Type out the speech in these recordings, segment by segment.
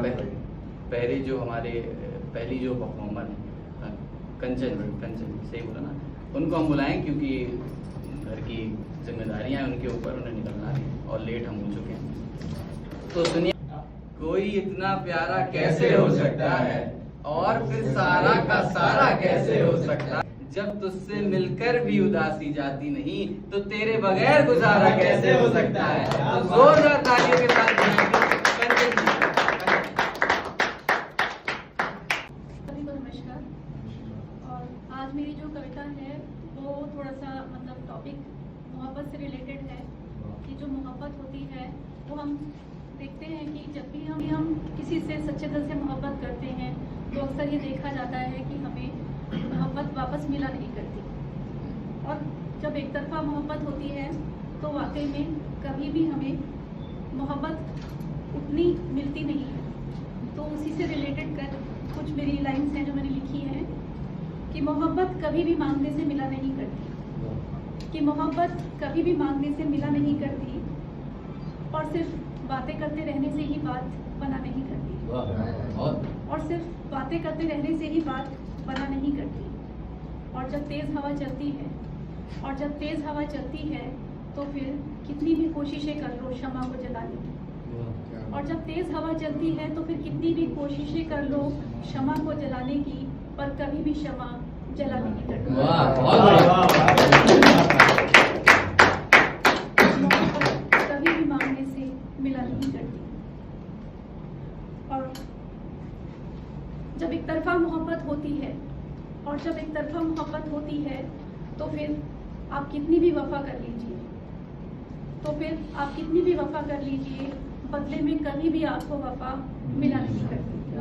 पहले जो हमारे पहली जो परफॉर्मर है कंचन सही बोला ना, उनको हम बुलाएं क्योंकि घर की जिम्मेदारियां उनके ऊपर, उन्हें निकलना है और लेट हम हो चुके हैं। तो सुनिए, कोई इतना प्यारा कैसे हो सकता है और फिर सारा का सारा कैसे हो सकता है, जब तुझसे मिलकर भी उदासी जाती नहीं तो तेरे बगैर गुजारा कैसे हो सकता है। तो जोरदार तालियों के साथ सभी को नमस्कार। और आज मेरी जो कविता है वो थोड़ा सा मतलब टॉपिक मोहब्बत से रिलेटेड है कि जो मोहब्बत होती है वो हम देखते हैं कि जब भी हम किसी से सच्चे दिल से मोहब्बत करते हैं तो अक्सर ये देखा जाता है कि हमें मोहब्बत वापस मिला नहीं करती, और जब एक तरफा मोहब्बत होती है तो वाकई में कभी भी हमें मोहब्बत उतनी मिलती नहीं है। तो उसी से रिलेटेड कर कुछ मेरी लाइन्स हैं जो मैंने लिखी हैं कि मोहब्बत कभी भी मांगने से मिला नहीं करती, कि मोहब्बत कभी भी मांगने से मिला नहीं करती और सिर्फ बातें करते रहने से ही बात बना नहीं करती, और सिर्फ बातें करते रहने से ही बात बना नहीं करती। और जब तेज हवा चलती है तो फिर कितनी भी कोशिशें कर लो क्षमा को जलाने की, और जब तेज हवा चलती है तो फिर कितनी भी कोशिशें कर लो क्षमा को जलाने की, पर कभी भी क्षमा जला नहीं करती। कभी भी मांगने से मिला नहीं करती। और जब एक तरफा मोहब्बत होती है तो फिर आप कितनी भी वफा कर लीजिए, बदले में कभी भी आपको वफा मिला नहीं करती।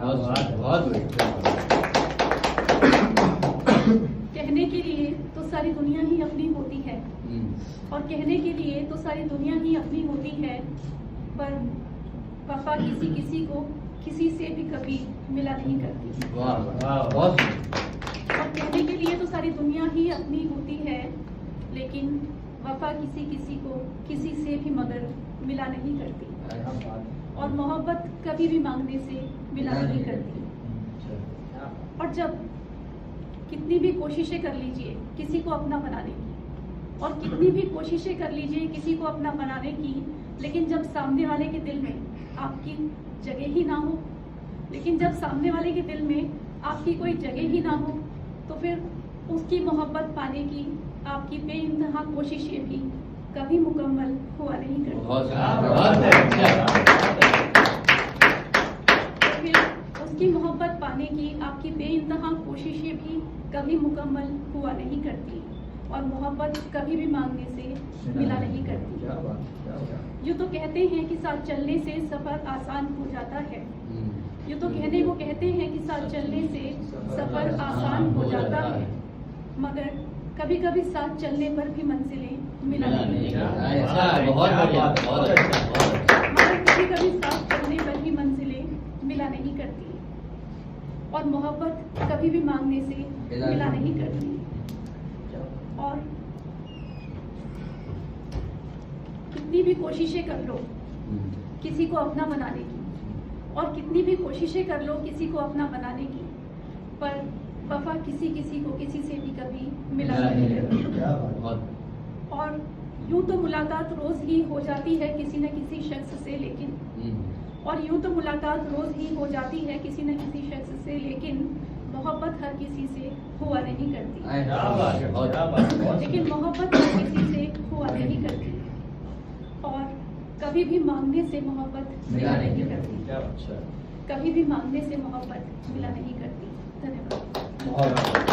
कहने के लिए तो सारी दुनिया ही अपनी होती है, और कहने के लिए तो सारी दुनिया ही अपनी होती है, पर वफा किसी को किसी से भी कभी मिला नहीं करती। और कहने के लिए तो सारी दुनिया ही अपनी होती है, लेकिन वफा किसी को किसी से भी मगर मिला नहीं करती। और मोहब्बत कभी भी मांगने से मिला नहीं करती। और जब कितनी भी कोशिशें कर लीजिए किसी को अपना बनाने की, और कितनी भी कोशिशें कर लीजिए किसी को अपना बनाने की, लेकिन जब सामने वाले के दिल में आपकी जगह ही ना हो, आपकी कोई जगह ही ना हो, तो फिर उसकी मोहब्बत पाने की आपकी बेइंतहा कोशिशें भी कभी मुकम्मल हुआ नहीं करती। तो फिर उसकी मोहब्बत पाने की आपकी बेइंतहा कोशिशें भी कभी मुकम्मल हुआ नहीं करती, और मोहब्बत कभी भी मांगने से मिला नहीं करती। यूँ तो कहते हैं कि साथ चलने से सफर आसान हो जाता है, यूँ तो कहने को कहते हैं कि साथ चलने से सफर आसान हो जाता है, मगर कभी कभी साथ चलने पर भी मंजिलें मिला नहीं करती। मगर कभी कभी साथ चलने पर भी मंजिलें मिला नहीं करती, और मोहब्बत कभी भी मांगने से मिला नहीं करती। और कितनी भी कोशिशें कर लो किसी को अपना बनाने की, और कितनी भी कोशिशें कर लो किसी को अपना बनाने की, पर वफा किसी को किसी से भी कभी मिला नहीं करती। और यूं तो मुलाकात रोज ही हो जाती है किसी न किसी शख्स से, लेकिन मोहब्बत हर किसी से हुआ नहीं करती। और कभी भी मांगने से मोहब्बत मिला नहीं करती। धन्यवाद।